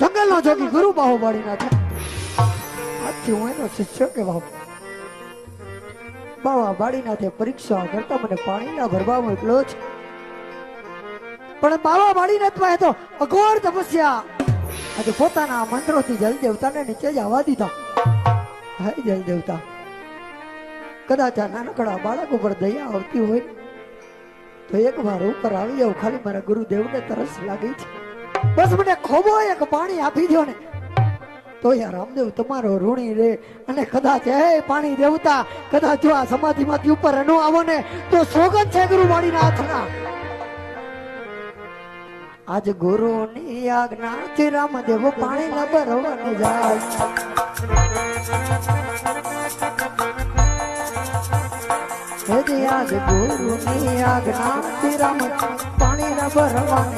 જંગલનો જોગી ગુરુ બાહુબળીના છે. આજથી હું એનો શિષ્ય કહેવાઉં. બાવાબાળીનાથે પરીક્ષા કરતા મને પાણીના ભરવા મોકલ્યો છે. પણ બાવાબાળીનાથ પાસે તો અઘોર તપસ્યા. આજે પોતાના મંત્રોથી જલ દેવતાને નીચે જ આવવા દીધા. હે જલ દેવતા, કદાચ આ નાનકડા બાળક ઉપર દયા આવતી હોય તો એક વાર ઉપર આવી જાવ. ખાલી મારા ગુરુદેવને તરસ લાગી છે. બસ મને ખોબો એક પાણી આપી દો ને તો યાર રામદેવ તમારો ઋણી રે. અને કદાચ હે પાણી દેવતા, કદાચ જો આ સમાધિમાંથી ઉપર ન આવો ને તો સોગંદ છે ગુરુવાણીના હાથના. આજ ગુરુની આજ્ઞાથી રામદેવ પાણી ન ભરવાની જાય. આજ ગુરુની આજ્ઞાથી રામ પાણી ન ભરવાની